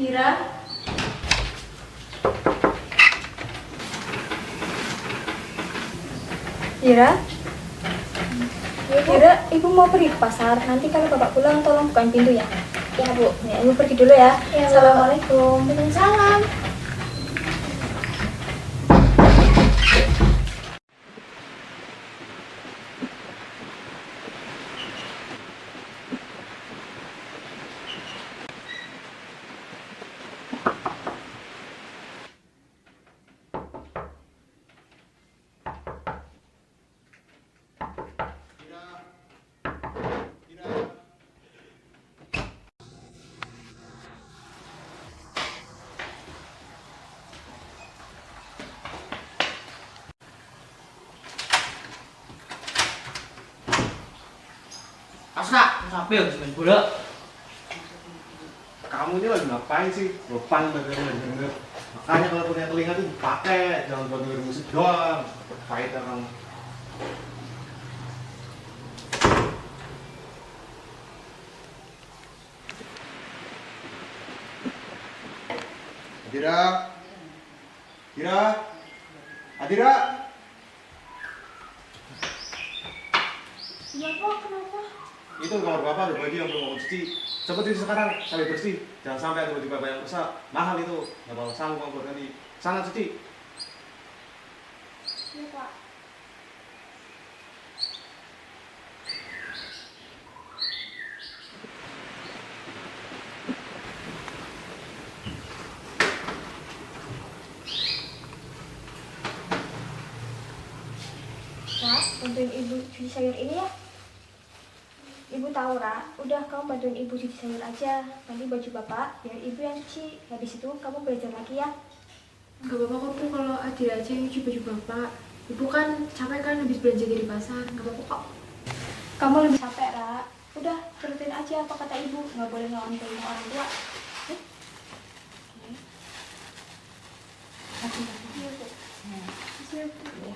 Ira, Ira, Ira, ibu mau pergi ke pasar. Nanti kalau bapak pulang, tolong bukain pintu ya. Ya bu, ya, ibu pergi dulu ya. Ya, assalamualaikum. Waalaikumsalam. Asra, sampai habis main bola. Kamu ini lagi ngapain sih? Lupa denger. Makanya kalau punya telinga tuh dipakai, jangan buat denger musik doang. Faedah kamu. Adira, Adira, Adira. Iya Pak, kenapa? Itu kamar bapak ada baju yang belum mau cuci. Cepet cuci sekarang, sampai bersih. Jangan sampai ada baju bapak yang rusak. Mahal itu, nggak bakal sanggup kamu buat ganti. Sana cuci. Iya Pak. Ra, bantuin ibu cuci sayur ini ya. Ibu tahu, Ra, udah kamu bantuin ibu cuci sayur aja. Nanti baju bapak biar ibu yang cuci. Habis itu kamu belajar lagi ya. Gak apa-apa kok Bu, kalau Adira aja yang cuci baju bapak. Ibu kan capek kan habis belanja dari pasar, gak apa-apa kok. Kamu lebih capek, Ra. Udah, turutin aja apa kata ibu. Nggak boleh ngelawan telinga orang tua. Oke? Oke. Iya, Bu. Iya, Bu. Ya.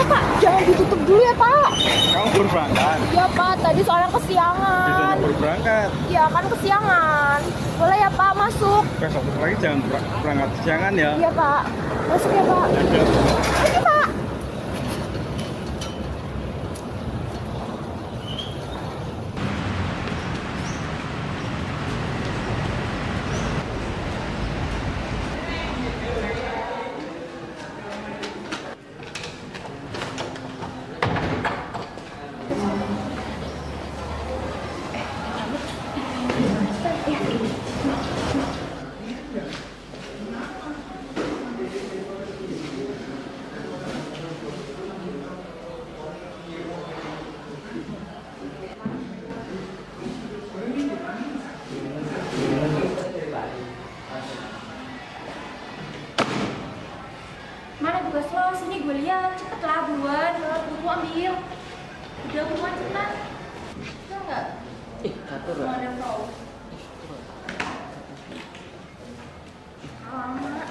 Pak, jangan ditutup dulu ya Pak. Kamu baru berangkat? Iya Pak, tadi soalnya Bisa kesiangan. baru berangkat. Iya kan kesiangan. Boleh ya Pak, masuk. Besok lagi jangan berangkat siangan ya. Iya Pak, masuk ya Pak. Ya, Oke Pak. Mana tugas lo? Sini gue lihat. Cepet lah, buruan. Buru ambil. Udah buruan cepetan. Bisa nggak? Catur Mau lah. ada pro. Alamak.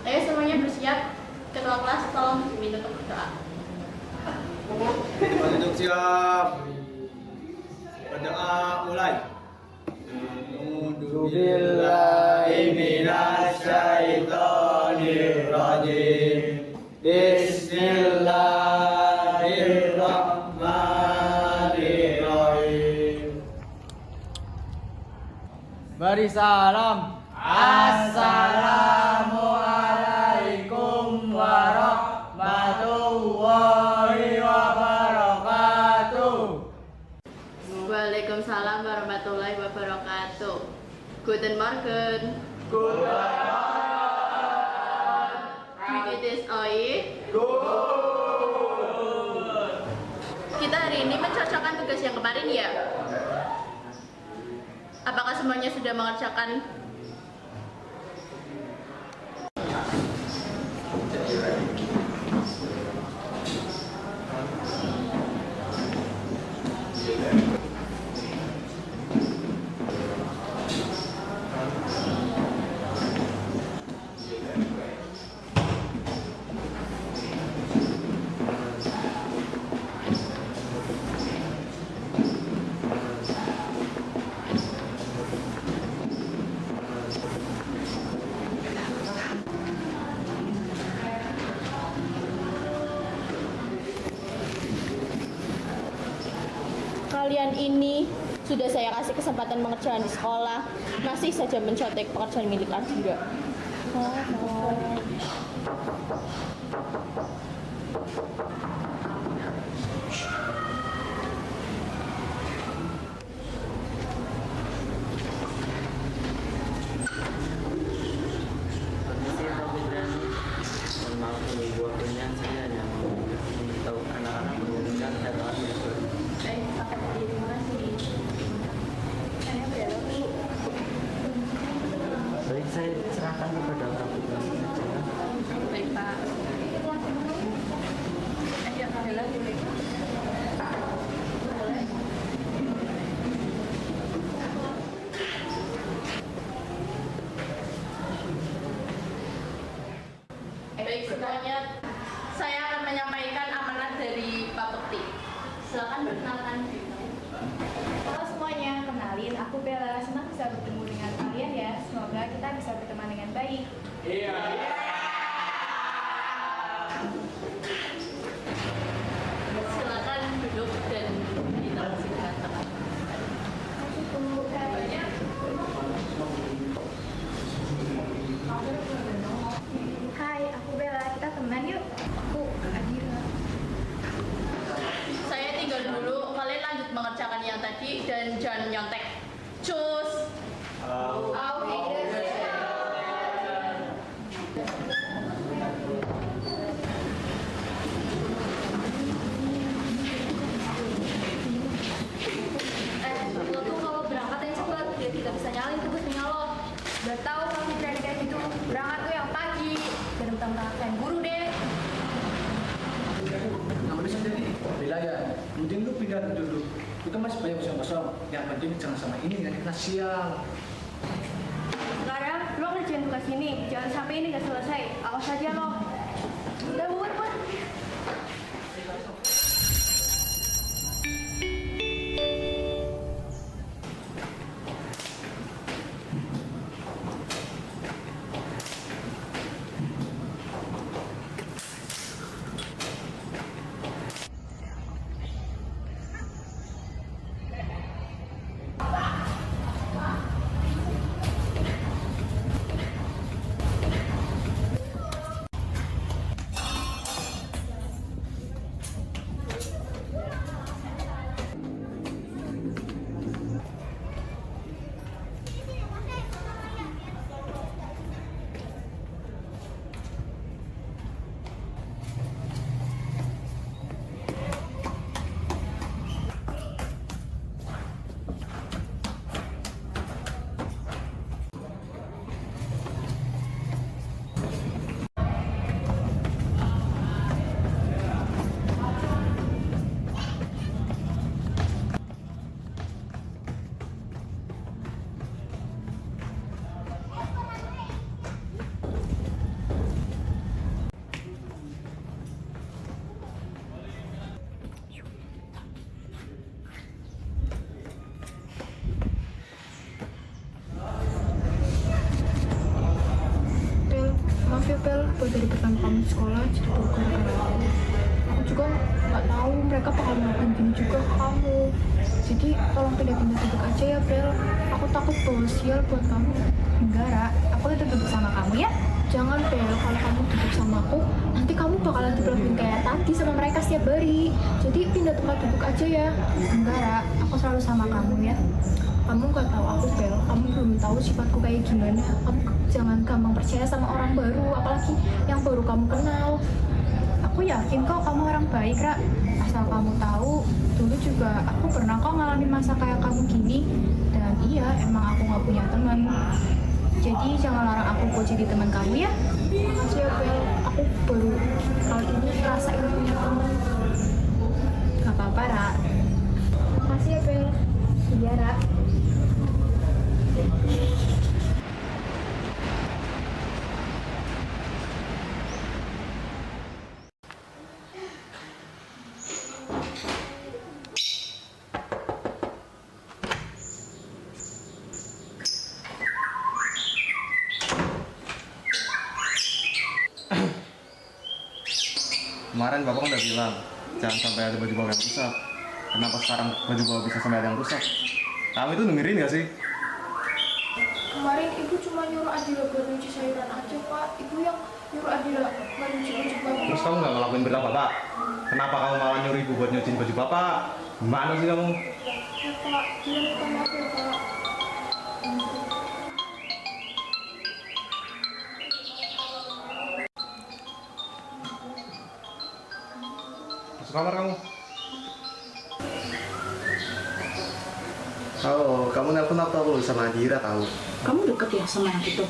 Ayo semuanya bersiap. Ketua kelas tolong diminta untuk berdoa. Untuk siap. Berdoa mulai. Bismillahirrahmanirrahim. Bismillahirrahmanirrahim. Beri salam. Assalamualaikum warahmatullahi wabarakatuh. Waalaikumsalam warahmatullahi wabarakatuh. Guten Morgen. Guten Morgen. Sis Oi. Kita hari ini mencocokkan tugas yang kemarin ya. Apakah semuanya sudah mengerjakan? Kalian ini sudah saya kasih kesempatan mengerjakan di sekolah, masih saja mencontek pekerjaan milik Adira. Permisi Pak Fitran. Mohon maaf menunggu waktunya, saya hanya mau memberitahu anak-anak menurunkan catatan besok. Terima kasih. Saya berapa Bu? Baik, saya serahkan kepada Pak Fitran saja. Baik Pak. Ayo, Bella dulu. Baik semuanya, saya akan menyampaikan amanat dari Pak Bekti. Silakan perkenalkan diri. Halo semuanya, kenalin aku Bella. Senang bisa bertemu dengan kalian ya. Semoga kita bisa berteman dengan baik. Silakan duduk dan kita silakan. Hai, aku Bella. Kita teman yuk. Aku Adira. Saya tinggal dulu, kalian lanjut mengerjakan yang tadi dan jangan nyontek. Cus. Lo tuh kalau berangkat yang cepat biar kita bisa nyalin tugas punya lo. Udah tahu kalau Fitran kayak gitu, berangkat tuh yang pagi. Biar mentang-mentang guru deh. Namanya sendiri bela ya, mending lu pindah dulu. Itu masih banyak kosong-kosong. Yang penting jangan sama ini, nanti kena sial. Sekarang lo ngerjain tugas ini, jangan sampai ini gak selesai. Awas aja lo. Udah buat. buat dari pertama kamu di sekolah jadi guru gara-gara aku juga nggak tahu mereka bakal melakukan gini juga ke kamu. Jadi tolong pindah-pindah duduk aja ya Bel, aku takut bawa sial buat kamu. Enggak, Ra, aku tetap duduk sama kamu ya. Jangan Bel, kalau kamu duduk sama aku nanti kamu bakalan diperlakuin kayak tadi sama mereka setiap hari. Jadi pindah tempat duduk aja ya. Enggak, Ra, aku selalu sama kamu ya. Kamu gak tahu aku, Bel. Kamu belum tahu sifatku kayak gimana. Kamu jangan gampang percaya sama orang baru, apalagi yang baru kamu kenal. Aku yakin kok kamu orang baik, Ra. Asal kamu tahu, dulu juga aku pernah kok ngalamin masa kayak kamu gini. Dan iya, emang aku gak punya teman. Jadi jangan larang aku buat jadi teman kamu ya. Makasih ya, Bel. Aku baru kali ini rasain punya teman. Gak apa-apa, Ra. Makasih ya, Bel. Iya, Ra. Kemarin bapak kan udah bilang jangan sampai ada baju bawah yang rusak. Kenapa sekarang baju bawah bisa sampai ada yang rusak? Kamu itu dengerin gak sih? Kemarin ibu cuma nyuruh Adila buat nyuci sayuran aja, Pak. Ibu yang nyuruh Adila nyuci baju bapak. Terus kamu nggak ngelakuin perintah bapak? Kenapa kamu malah nyuruh ibu buat nyuciin baju bapak? Gimana sih kamu? Ya, Pak. Jangan minta maaf ya, Pak. Masuk kamar kamu. Oh, kamu nelpon aku sama Adira tahu. Kamu deket ya sama anak itu?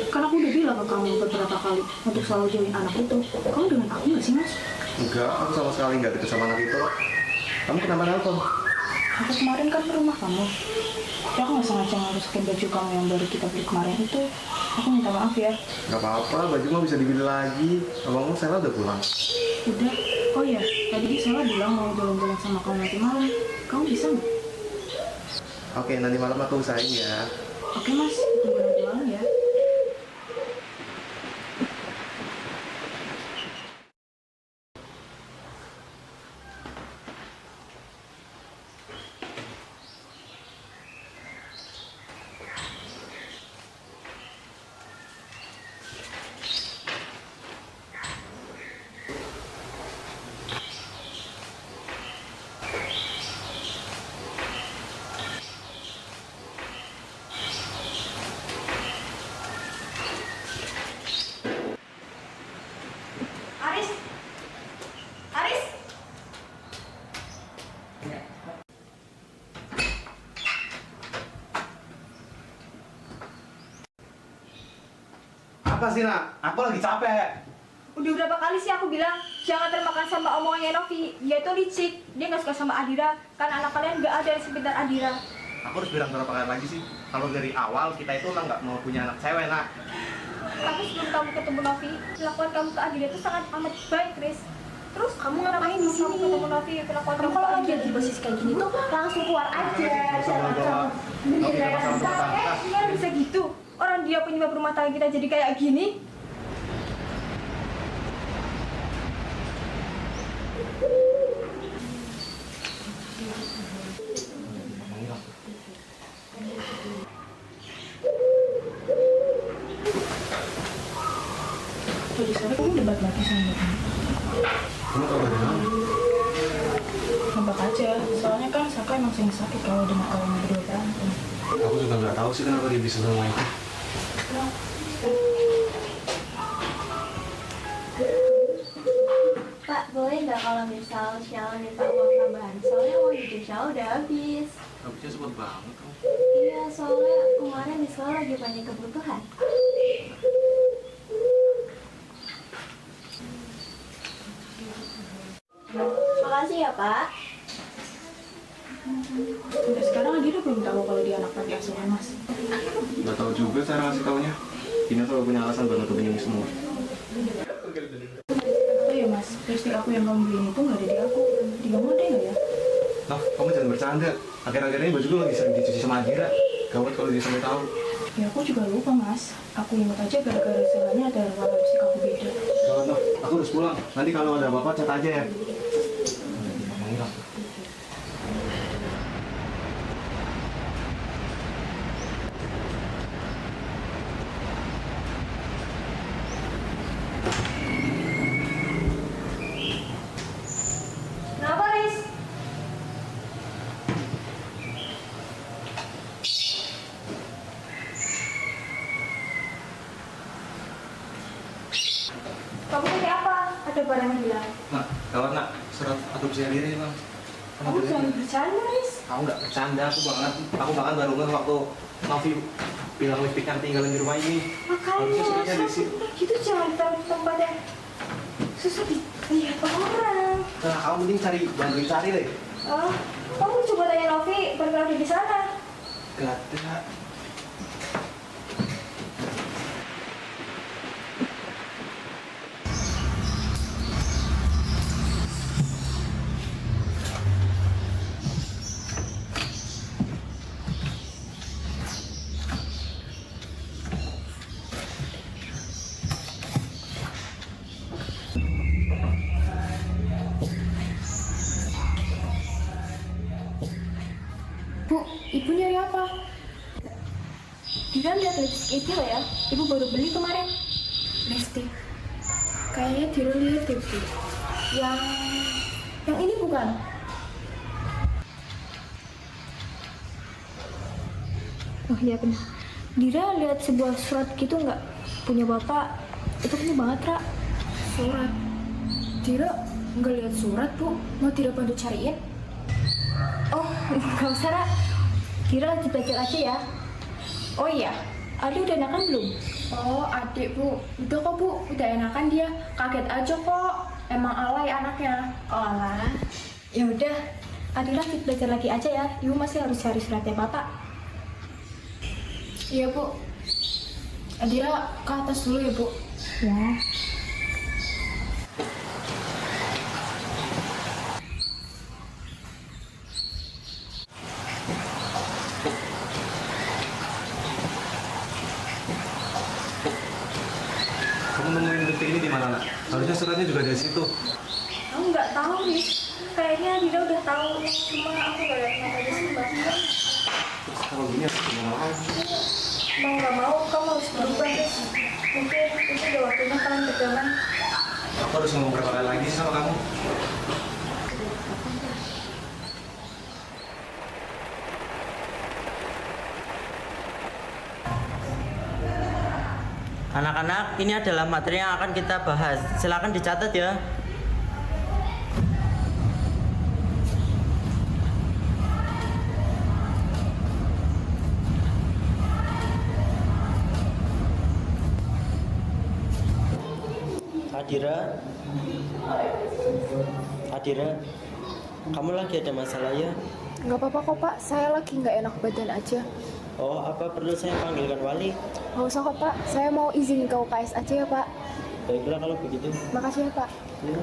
Kan aku udah bilang ke kamu beberapa kali untuk selalu jauhin anak itu. Kamu dengan aku nggak sih, Mas? Enggak, aku sama sekali nggak deket sama anak itu. Kamu kenapa nelpon? Aku kemarin kan ke rumah kamu. Ya aku nggak sengaja ngerusakin baju kamu yang baru kita beli kemarin itu. Aku minta maaf ya. Gak apa-apa, baju mah bisa dibeli lagi. Abangmu Sela udah pulang. Udah. Oh ya, tadi Sela bilang mau jalan-jalan sama kamu nanti malam. Kamu bisa nggak? Oke, nanti malam aku usahain ya. Oke, Mas. Tunggu nanti malam ya. Aris. Aris. Apa sih, Nak? Aku lagi capek. Udah berapa kali sih aku bilang jangan termakan sama omongannya Novi. Dia itu licik, dia nggak suka sama Adira. Kan anak kalian nggak ada yang sepintar Adira. Aku harus bilang berapa kali lagi sih? Kalau dari awal kita itu emang nggak mau punya anak cewek, Nak. Tapi sebelum kamu ketemu Novi, kelakuan kamu ke Adira itu sangat amat baik, Chris. Terus kamu ngapain di sini? Kamu ketemu Novi, kelakuan Kamu kalau lagi ada di posisi kayak gini tuh langsung keluar aja. Oke, kita masalah rumah tangga kita. Gimana bisa gitu? Orang dia penyebab rumah tangga kita jadi kayak gini. Jadi sekarang kamu debat lagi sama kamu. Kamu tahu dari mana? Nampak aja. Soalnya kan Saka emang sering sakit kalau dengar kalian berdua berantem. Aku juga nggak tahu sih kenapa dia bisa sama itu. Pak, boleh nggak kalau misal Syal minta uang tambahan? Soalnya uang di Syal udah habis. Habisnya cepet banget kamu. Iya, soalnya kemarin di sekolah lagi banyak kebutuhan. Makasih ya, Pak. Udah sekarang Adira belum tahu kalau dia anak panti asuhan, Mas. Nggak tahu juga cara ngasih taunya. Dina selalu punya alasan buat nutupin ini semua. Oh ya, Mas, lipstick aku yang kamu beliin itu nggak ada di aku. Di kamu ada nggak ya? Nah, kamu jangan bercanda. Akhir-akhir ini baju gue lagi sering dicuci sama Adira. Gawat kalau dia sampai tahu. Ya aku juga lupa, Mas. Aku ingat aja gara-gara salahnya ada warna lipstick aku beda. Gawat, noh. Aku harus pulang. Nanti kalau ada apa-apa, chat aja ya. Kenapa, Riz? Ini apa? Ada barang yang hilang. Nak, gawat nak, surat adopsi diri bang. Kamu jangan bercanda, Riz. Aku nggak bercanda, aku bahkan baru ngeh waktu Novi bilang lipstikan tinggalin di rumah ini. Harusnya suratnya di sini. Gitu jangan di tempat yang susah dilihat orang. Nah, kamu mending bantuin cari deh. Oh, kamu coba tanya Novi, baru ada di sana. Gak ada. Bu, ibu nyari apa? Dira lihat lipstick itu ya, ibu baru beli kemarin. Lipstick. Kayaknya Dira lihat deh, Bu. Yang ini bukan? Oh iya benar. Dira lihat sebuah surat gitu nggak? Punya bapak. Itu punya banget, Ra. Surat. Dira nggak lihat surat, Bu. Mau Dira bantu cariin? Oh, nggak usah, Ra. Dira lanjut belajar aja ya. Oh iya, Adi udah enakan belum? Oh, adik, Bu. Udah kok, Bu. Udah enakan dia. Kaget aja kok. Emang alay anaknya. Oh alah. Ya udah, Adi lanjut belajar lagi aja ya. Ibu masih harus cari suratnya bapak. Iya, Bu. Dira ke atas dulu ya, Bu. Ya. Kamu nemuin lipstick ini di mana nak? Harusnya suratnya juga dari situ. Aku nggak tahu nih. Kayaknya Dira udah tahu. Cuma aku nggak lihat nama di sini, Bang. Terus kalau gini harus gimana lagi? Mau nggak mau, kamu harus berubah deh. Mungkin itu udah waktunya kalian berteman. Aku harus ngomong berapa kali lagi sama kamu? Anak-anak, ini adalah materi yang akan kita bahas. Silakan dicatat ya. Adira, kamu lagi ada masalah ya? Nggak apa-apa kok, Pak. Saya lagi nggak enak badan aja. Oh, apa perlu saya panggilkan wali? Nggak usah kok, Pak. Saya mau izin ke UKS aja ya, Pak. Baiklah kalau begitu. Makasih ya, Pak. Ya.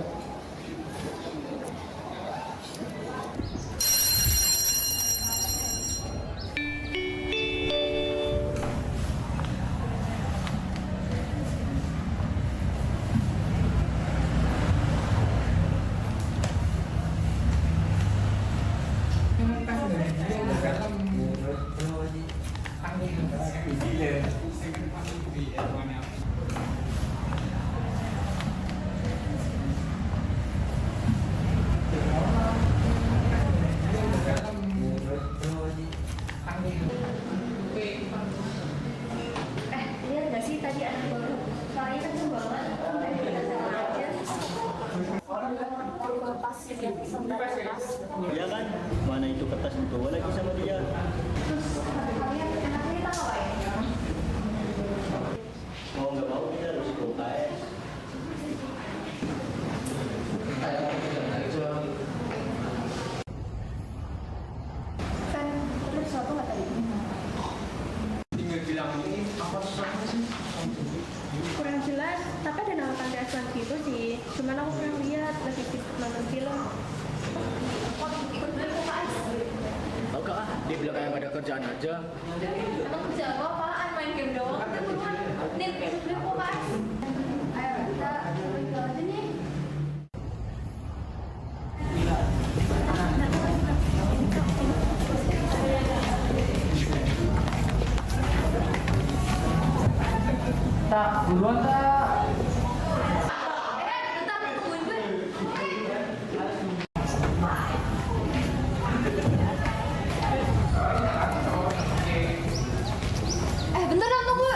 Lihat nggak sih tadi ada baru? Suaranya kenceng banget. Iya kan? Mana itu kertas dibawa lagi sama dia? Kalian enaknya tahu ya? Mau nggak mau kita harus ke UKS. Kan terus apa nggak tadi? Tinggal bilang ini apa susahnya sih? Kurang jelas, tapi ada nama panti asuhan gitu sih. Cuman aku pernah lihat lagi nonton film. Enggak ah, dia bilang kayak gak ada kerjaan aja. Emang kerja aku apaan? Main game doang. Kita buruan. Nih, beli kulkas. Ayo kita beli aja nih. Tak, buruan tak. Bentar, tungguin gue. Bentar dong, tunggu.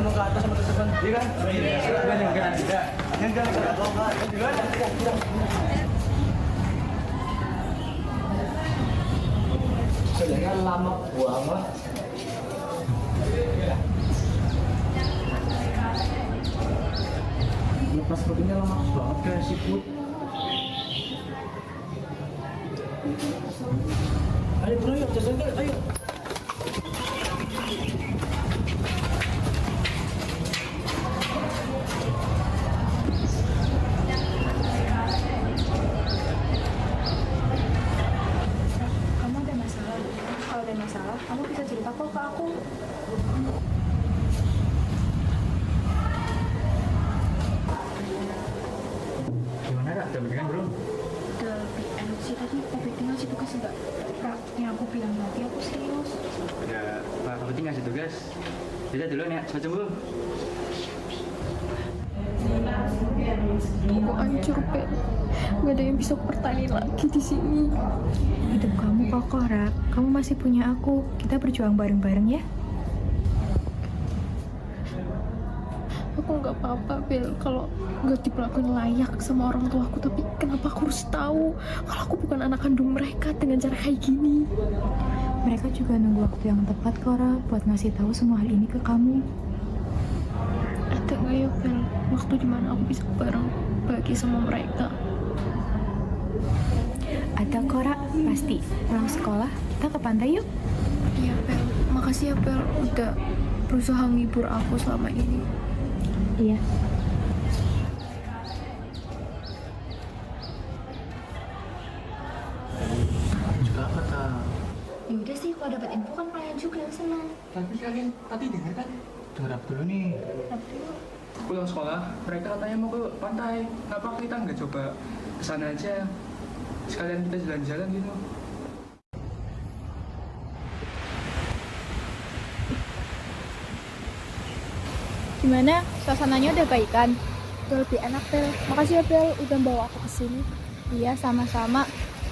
gunung ke atas sama teman-teman, iya kan? Iya. Kan yang kena juga. Yang kena juga. Sebenarnya lama banget. Lepas rutenya lama banget kayak siput. Ayo bro, yuk jalan kan, ayo. Kamu ada masalah? Kalau ada masalah, kamu bisa cerita kok ke aku. Gimana Kak? Udah mendingan belum? Udah lebih enak sih tadi. Tapi tinggal sih tugas enggak. Kak, yang aku bilang tadi aku serius. Ya, Pak penting ngasih tugas. Bisa dulu ya, cepat sembuh. Aku hancur, Pel. Gak ada yang bisa bertani lagi di sini. Hidup kamu kokoh, Ra. Kamu masih punya aku. Kita berjuang bareng-bareng ya. Aku nggak apa-apa, Bel, kalau nggak diperlakuin layak sama orang tua aku. Tapi kenapa aku harus tahu kalau aku bukan anak kandung mereka dengan cara kayak gini? Mereka juga nunggu waktu yang tepat, Kora, buat ngasih tahu semua hal ini ke kamu. Ada nggak ya, Bel, waktu dimana aku bisa bareng bagi sama mereka? Ada, Kora, pasti. Pulang sekolah, kita ke pantai yuk. Iya, Bel, makasih ya, Bel, udah berusaha nghibur aku selama ini. Iya. Juga apa tak? Ya udah sih, kalau dapat info kan kalian juga yang senang. Tapi kalian tadi dengar kan? Dengar apa dulu nih? Pulang sekolah, mereka katanya mau ke pantai. Kenapa kita nggak coba ke sana aja? Sekalian kita jalan-jalan gitu. Gimana? Suasananya udah baikan? Udah lebih enak, Bel. Makasih ya, Bel, udah bawa aku ke sini. Iya, sama-sama.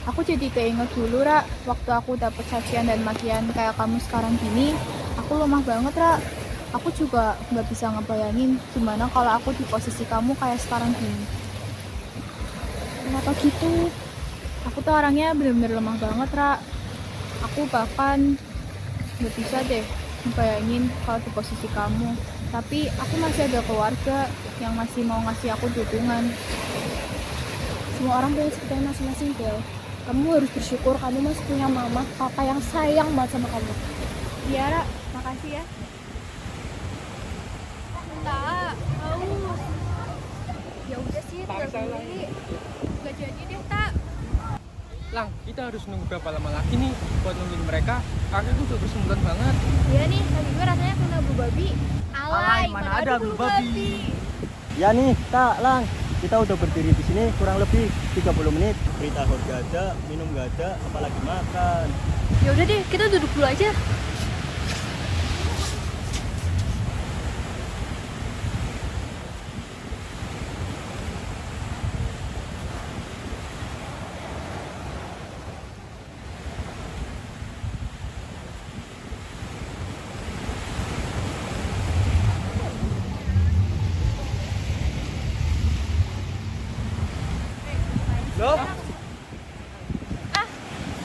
Aku jadi keinget dulu, Ra. Waktu aku dapet cacian dan makian kayak kamu sekarang gini, aku lemah banget, Ra. Aku juga nggak bisa ngebayangin gimana kalau aku di posisi kamu kayak sekarang gini. Kenapa gitu? Aku tuh orangnya bener-bener lemah banget, Ra. Aku bahkan nggak bisa deh ngebayangin kalau di posisi kamu. Tapi aku masih ada keluarga yang masih mau ngasih aku dukungan. Semua orang punya ceritanya masing-masing, Bel. Kamu harus bersyukur kamu masih punya mama, papa yang sayang banget sama kamu. Iya, Ra. Makasih ya. Tak, haus. Ya udah sih, tinggal beli. Gak jadi deh, Tak. Lang, kita harus nunggu berapa lama lagi nih buat nungguin mereka? Kakiku udah bersembulan banget. Iya nih, tadi gue rasanya kena bulu babi. Alay, mana ada bulu babi. Ya nih, tak Lang. Kita udah berdiri di sini kurang lebih 30 menit. Berita gak ada, minum gak ada, apalagi makan. Ya udah deh, kita duduk dulu aja. Loh? Ah,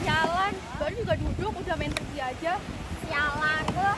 sialan. Baru juga duduk, udah main pergi aja. Sialan, lo.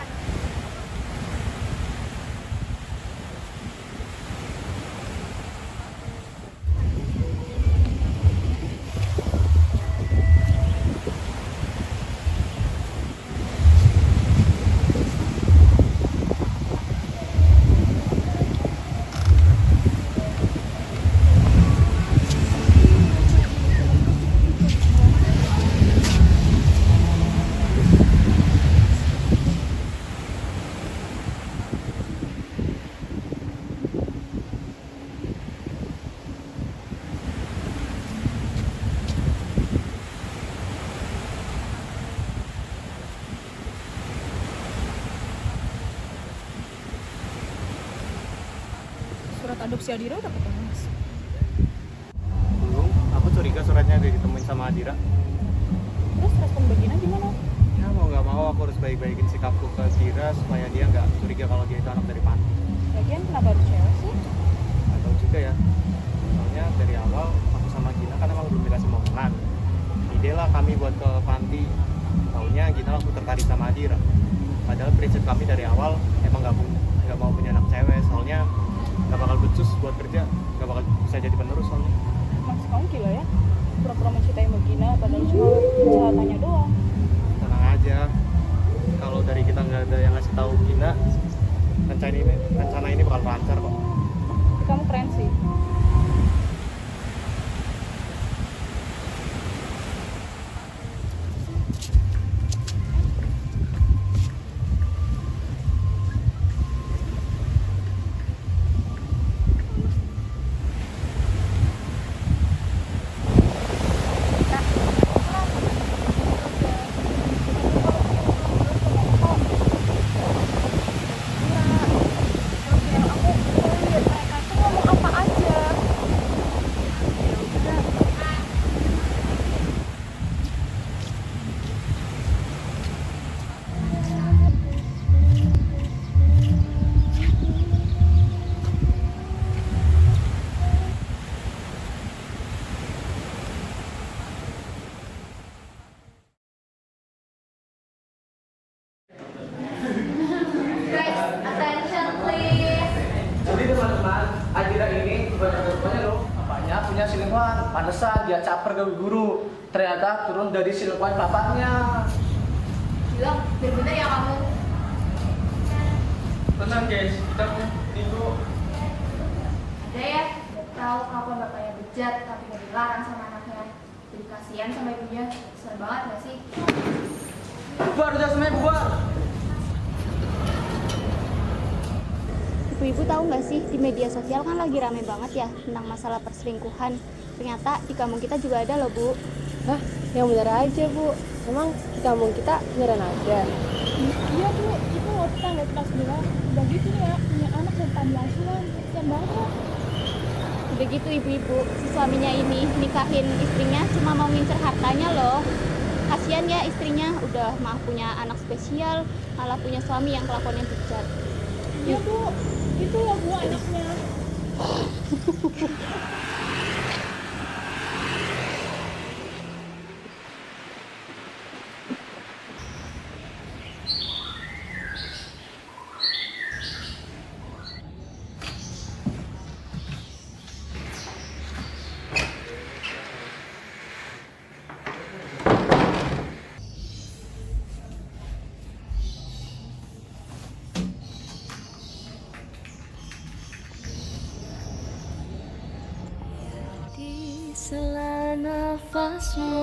Surat adopsi Adira udah ketemu, Mas? Belum, aku curiga suratnya udah ditemuin sama Adira. Terus respon Bagina gimana? Ya mau nggak mau aku harus baik-baikin sikapku ke Kira supaya dia nggak curiga kalau dia itu anak dari panti. Lagian kenapa harus cewek sih? Nggak tahu juga ya. Soalnya dari awal aku sama Gina kan emang belum dikasih omongan. Ide lah kami buat ke panti. Taunya Gina langsung tertarik sama Adira. Padahal prinsip kami dari awal emang nggak mau punya anak cewek. Soalnya nggak bakal becus buat kerja, nggak bakal bisa jadi penerus soalnya. Mas kamu gila ya? Pura-pura mencintai Mbak Gina padahal cuma kejahatannya doang. Tenang aja, kalau dari kita nggak ada yang ngasih tahu Gina, rencana ini bakal lancar kok. Tapi kamu keren sih. Guys, attention please. Jadi teman-teman, Adira ini banyak loh. Bapaknya punya selingkuhan, pantesan dia caper ke guru. Ternyata turun dari selingkuhan bapaknya. Gila, bener-bener ya kamu. Tenang guys, kita tunggu. Ada ya, tahu kapan bapaknya bejat tapi gak dilarang sama anaknya. Jadi kasihan sama ibunya. Kesel banget gak sih? Bubar, udah semuanya bubar. Ibu-ibu tahu nggak sih, di media sosial kan lagi rame banget ya tentang masalah perselingkuhan. Ternyata di kampung kita juga ada loh, Bu. Hah? Yang bener aja, Bu. Emang di kampung kita beneran ada? Iya Bu, itu loh tetangga kelas 2. Udah gitu ya, punya anak dan panti asuhan. Kasian banget kok. Begitu ibu-ibu, si suaminya ini nikahin istrinya cuma mau ngincer hartanya loh. Kasian ya istrinya, udah mah punya anak spesial, malah punya suami yang kelakuannya bejat. Iya Bu, itu loh Bu anaknya. Sela nafasmu,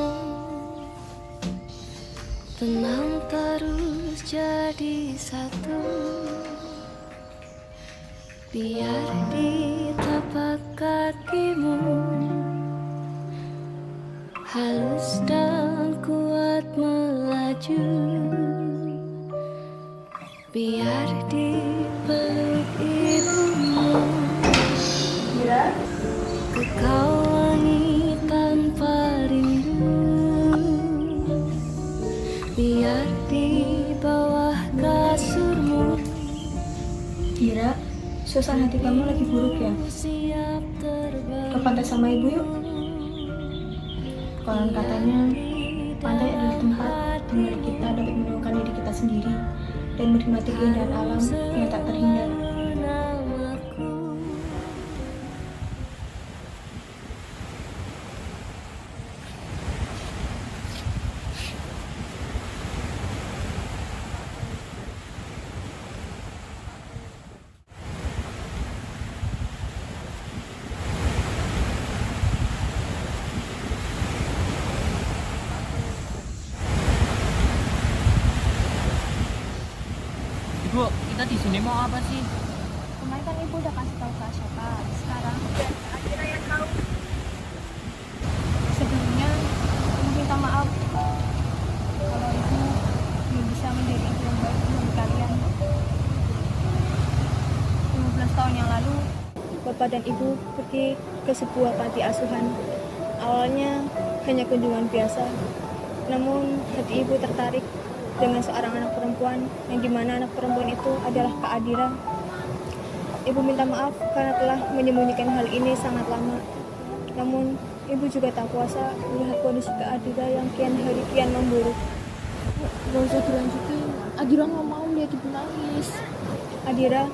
tenang terus jadi satu. Biar di tapak kakimu halus dan kuat melaju. Biar di peluk ibumu kau wangi tanpa rindu. Biar di bawah kasurmu. Kira, suasana hati kamu lagi buruk ya? Ke pantai sama ibu yuk. Konon katanya, pantai adalah tempat di mana kita dapat menemukan diri kita sendiri dan menikmati keindahan alam yang tak terhindar. Ibu, kita di sini mau apa sih? Kemarin kan ibu udah kasih tahu ke Ashoka. Sekarang akhirnya yang tahu. Sebelumnya, aku minta maaf kalau ibu belum bisa menjadi ibu yang baik bagi kalian. 15 tahun yang lalu, Bapak dan Ibu pergi ke sebuah panti asuhan. Awalnya hanya kunjungan biasa, namun hati Ibu tertarik dengan seorang anak perempuan, yang dimana anak perempuan itu adalah Kak Adira. Ibu minta maaf karena telah menyembunyikan hal ini sangat lama. Namun, ibu juga tak kuasa melihat kondisi Kak Adira yang kian hari kian memburuk. Gak usah dilanjutin, Adira gak mau lihat ibu nangis. Adira,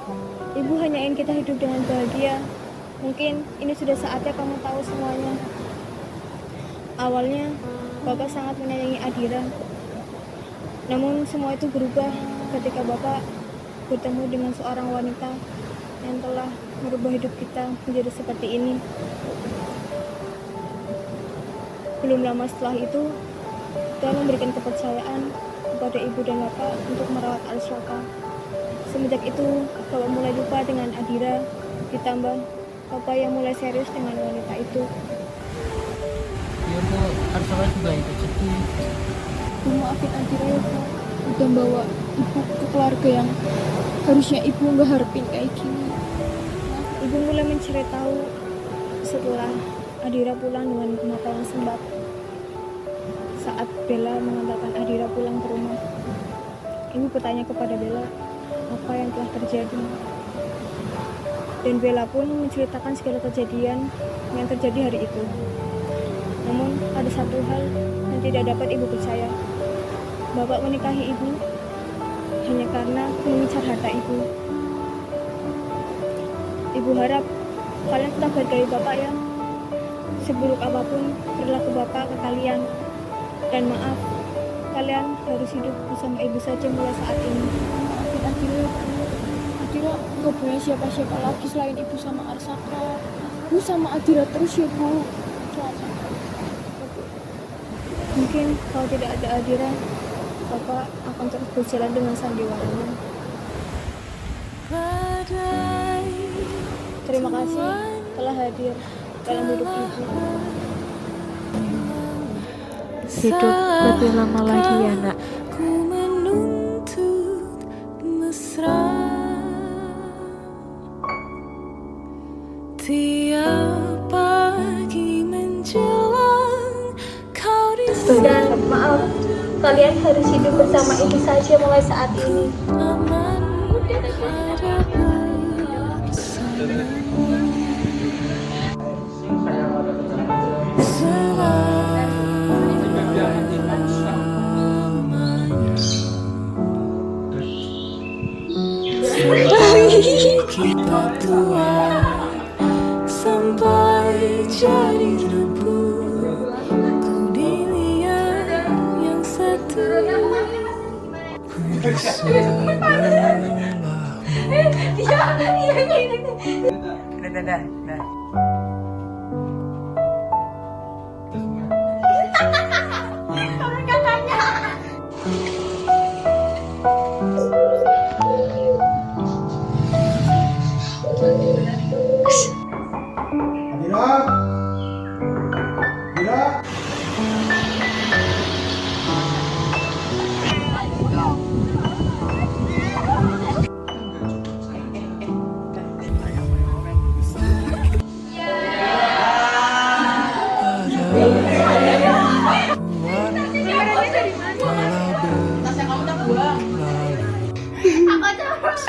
ibu hanya ingin kita hidup dengan bahagia. Mungkin ini sudah saatnya kamu tahu semuanya. Awalnya, Bapak sangat menyayangi Adira. Namun semua itu berubah ketika Bapak bertemu dengan seorang wanita yang telah merubah hidup kita menjadi seperti ini. Belum lama setelah itu, Tuhan memberikan kepercayaan kepada ibu dan bapak untuk merawat Arsyaka. Semenjak itu, bapak mulai lupa dengan Adira, ditambah bapak yang mulai serius dengan wanita itu. Iya Bu, Arsyaka juga ikut sedih. Bu, maafin Adira ya Bu, udah bawa ibu ke keluarga yang harusnya ibu nggak harapin kayak gini. Ibu mulai mencari tahu setelah Adira pulang dengan mata yang sembab. Saat Bella mengantarkan Adira pulang ke rumah, ibu bertanya kepada Bella apa yang telah terjadi. Dan Bella pun menceritakan segala kejadian yang terjadi hari itu. Namun ada satu hal yang tidak dapat ibu percaya. Bapak menikahi ibu hanya karena mengincar harta ibu. Ibu harap kalian tetap hargai Bapak ya. Seburuk apapun perilaku Bapak ke kalian. Dan maaf, kalian harus hidup bersama ibu saja mulai saat ini. Adira gak punya siapa-siapa lagi selain ibu sama Arsyaka. Bu sama Adira terus ya Bu. Mungkin kalau tidak ada Adira, Bapak akan terus berjalan dengan sandiwaranya. Terima kasih telah hadir dalam hidup ibu. Hidup lebih lama lagi ya nak. Ku menuntut mesra, tiap pagi menjelang kau di Dan maaf, kalian harus hidup bersama ibu saja mulai saat ini. Kita tua sampai jadi debu, ku dilihat yang satu.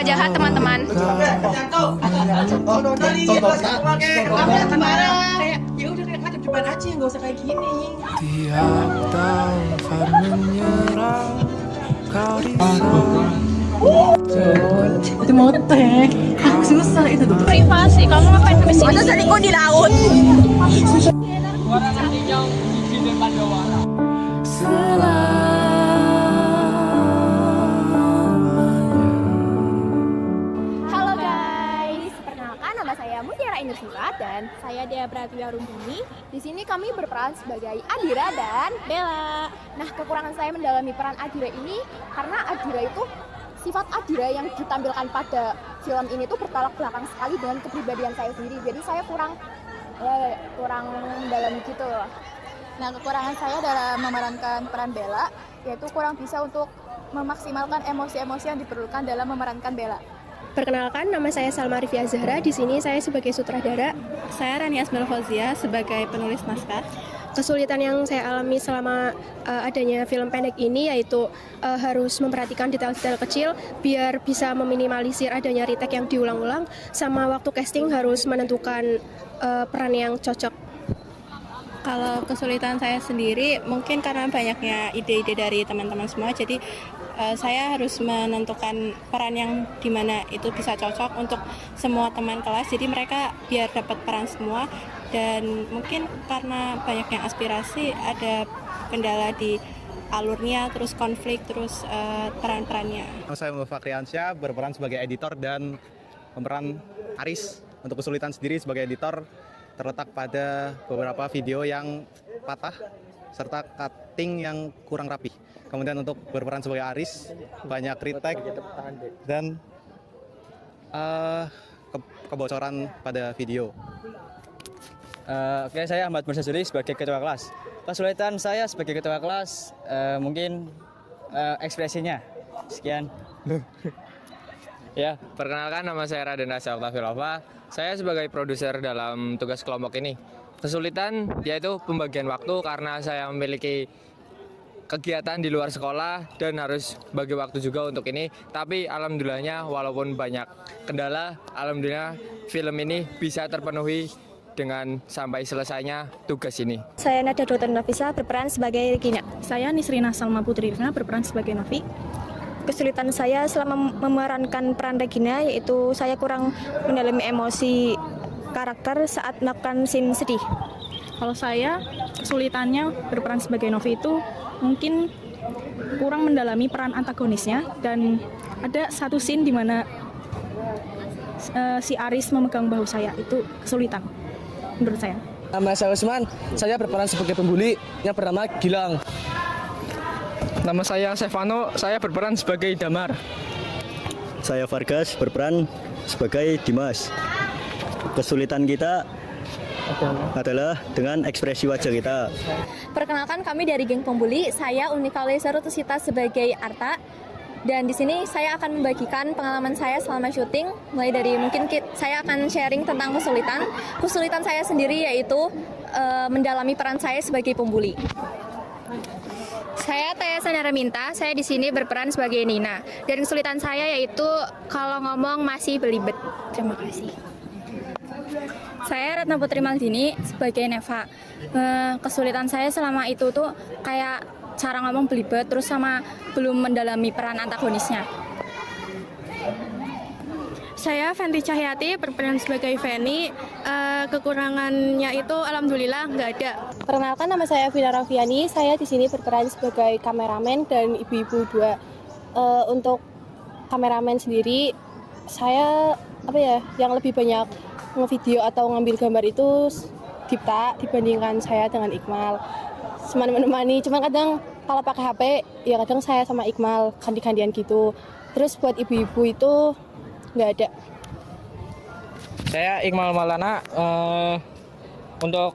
Jahat teman-teman. Ya udah kayak macam cobaan aja, nggak usah kayak gini. Tiap tahun menyerang kau di Itu mau teh, aku susah itu tuh. Privasi, kamu ngapain ke sini? Masa selingkuh di laut? Halo guys, perkenalkan nama saya Mutiara Indersurat dan saya Dea Pratiwi Rumpini. Di sini kami berperan sebagai Adira dan Bella. Nah, kekurangan saya mendalami peran Adira ini karena Adira itu sifat Adira yang ditampilkan pada film ini tuh bertolak belakang sekali dengan kepribadian saya sendiri. Jadi saya kurang dalam gitu. Nah, kekurangan saya dalam memerankan peran Bella yaitu kurang bisa untuk memaksimalkan emosi-emosi yang diperlukan dalam memerankan Bella. Perkenalkan, nama saya Salma Rifia Zahra. Di sini saya sebagai sutradara. Saya Rani Asmel Fauzia sebagai penulis naskah. kesulitan yang saya alami selama adanya film pendek ini yaitu harus memperhatikan detail-detail kecil biar bisa meminimalisir adanya retake yang diulang-ulang, sama waktu casting harus menentukan peran yang cocok. Kalau kesulitan saya sendiri mungkin karena banyaknya ide-ide dari teman-teman semua, jadi saya harus menentukan peran yang dimana itu bisa cocok untuk semua teman kelas, jadi mereka biar dapat peran semua. Dan mungkin karena banyaknya aspirasi ada kendala di alurnya, terus konflik, terus peran-perannya. Saya Muhammad Fakriansyah berperan sebagai editor dan pemeran Aris. Untuk kesulitan sendiri sebagai editor terletak pada beberapa video yang patah serta cutting yang kurang rapi. Kemudian untuk berperan sebagai Aris banyak retake dan kebocoran pada video. Oke, saya Ahmad Mursazuli sebagai ketua kelas. Kesulitan saya sebagai ketua kelas mungkin ekspresinya. Sekian. Ya, perkenalkan nama saya Raden Rasya Oktafilova. Saya sebagai produser dalam tugas kelompok ini. Kesulitan yaitu pembagian waktu karena saya memiliki kegiatan di luar sekolah dan harus bagi waktu juga untuk ini. Tapi alhamdulillahnya walaupun banyak kendala, alhamdulillah film ini bisa terpenuhi dengan sampai selesainya tugas ini. Saya Nada Dr. Nafisa berperan sebagai Regina. Saya Nisrina Salma Putri Rifna berperan sebagai Novi. Kesulitan saya selama memerankan peran Regina yaitu saya kurang mendalami emosi karakter saat melakukan scene sedih. Kalau saya kesulitannya berperan sebagai Novi itu mungkin kurang mendalami peran antagonisnya, dan ada satu scene di mana si Aris memegang bahu saya, itu kesulitan menurut saya. Nama saya Usman, saya berperan sebagai pembuli yang bernama Gilang. Nama saya Stefano, saya berperan sebagai Damar. Saya Vargas, berperan sebagai Dimas. Kesulitan kita adalah dengan ekspresi wajah kita. Perkenalkan, kami dari geng pembuli. Saya Unika Lesarutusita sebagai Arta. Dan di sini saya akan membagikan pengalaman saya selama syuting. Mulai dari mungkin saya akan sharing tentang kesulitan. Kesulitan saya sendiri yaitu mendalami peran saya sebagai pembuli. Saya Taya Sanara Minta, saya di sini berperan sebagai Nina. Dan kesulitan saya yaitu kalau ngomong masih belibet. Terima kasih. Saya Ratna Putri Maldini sebagai Neva. Kesulitan saya selama itu tuh kayak cara ngomong belibet, terus sama belum mendalami peran antagonisnya. Saya Fenty Cahyati berperan sebagai Feni. Kekurangannya itu alhamdulillah nggak ada. Perkenalkan, nama saya Vina Rafiani. Saya di sini berperan sebagai kameramen dan ibu-ibu dua. Untuk kameramen sendiri, saya yang lebih banyak ngevideo atau ngambil gambar itu Dipta dibandingkan saya dengan Iqmal. Menemani, cuman kadang kalau pakai HP ya kadang saya sama Iqmal ganti-gantian gitu. Terus buat ibu-ibu itu nggak ada. Saya Iqmal Maulana. Untuk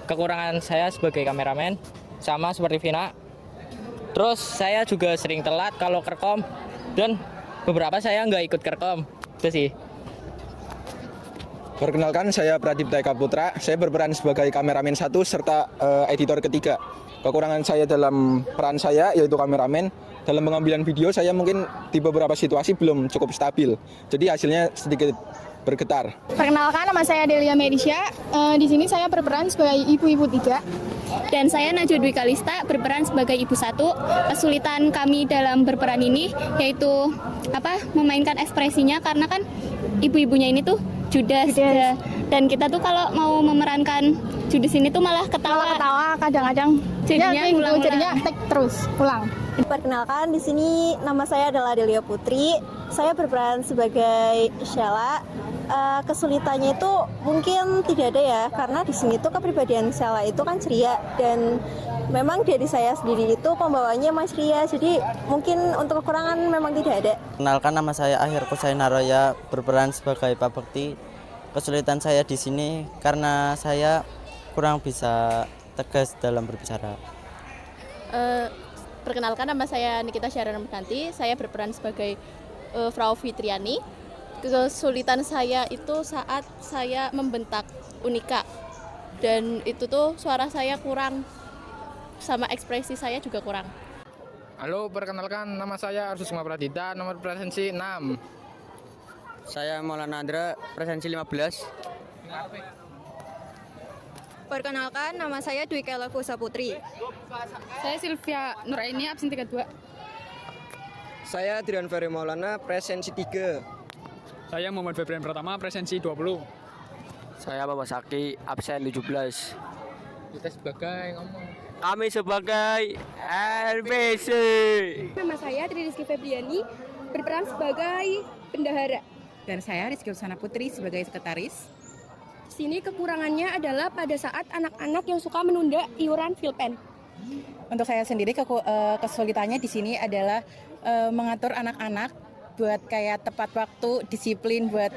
kekurangan saya sebagai kameramen sama seperti Vina. Terus saya juga sering telat kalau kerkom, dan beberapa saya nggak ikut kerkom. Itu sih. Perkenalkan, saya Pradipta Eka Putra. Saya berperan sebagai kameramen 1 serta editor ketiga. Kekurangan saya dalam peran saya yaitu kameramen. Dalam pengambilan video saya mungkin di beberapa situasi belum cukup stabil. Jadi hasilnya sedikit bergetar. Perkenalkan, nama saya Delia Medisha. Di sini saya berperan sebagai ibu-ibu 3. Dan saya Najwa Dwi Kalista berperan sebagai ibu 1. Kesulitan kami dalam berperan ini yaitu memainkan ekspresinya, karena kan ibu-ibunya ini tuh judes. Dan kita tuh kalau mau memerankan judes ini tuh malah ketawa kadang-kadang jadinya ulang-ulang. Jadinya take terus ulang. Perkenalkan, di sini nama saya adalah Delia Putri. Saya berperan sebagai Sheila. Kesulitannya itu mungkin tidak ada ya, karena di sini tuh kepribadian Sheila itu kan ceria, dan memang dari saya sendiri itu pembawaannya mas ceria, jadi mungkin untuk kekurangan memang tidak ada. Kenalkan, nama saya Akhir Kusain Naroya, berperan sebagai Pak Bekti. Kesulitan saya di sini karena saya kurang bisa tegas dalam berbicara. Perkenalkan, nama saya Nikita Syarana Menanti. Saya berperan sebagai Frau Fitriani. Kesulitan saya itu saat saya membentak Unika. dan itu tuh suara saya kurang, sama ekspresi saya juga kurang. Halo, perkenalkan nama saya Arsus Pradita, nomor presensi 6. Saya Maulana Andra, presensi 15. Perkenalkan, nama saya Dwi Kela Fusa Putri. Saya Sylvia Nuraini, absen 32. Saya Trian Ferry Maulana, presensi 3. Saya Muhammad Febrian Pratama, presensi 20. Saya Bapak Saki, absen 17. Kita sebagai ngomong. Kami sebagai RPC. Nama saya Tri Rizky Febriani, berperan sebagai bendahara. Dan saya Rizky Usana Putri sebagai sekretaris. Di sini kekurangannya adalah pada saat anak-anak yang suka menunda iuran Filpen. Untuk saya sendiri kesulitannya di sini adalah mengatur anak-anak buat kayak tepat waktu, disiplin buat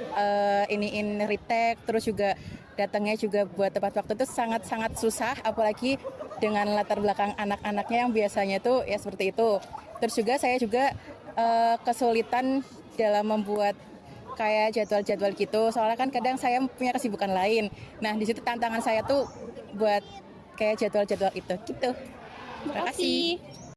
iniin retake, terus juga datangnya juga buat tepat waktu itu sangat-sangat susah, apalagi dengan latar belakang anak-anaknya yang biasanya tuh ya seperti itu. Terus juga saya juga kesulitan dalam membuat kayak jadwal-jadwal gitu, soalnya kan kadang saya punya kesibukan lain. Nah di situ tantangan saya tuh buat kayak jadwal-jadwal itu gitu. Terima kasih.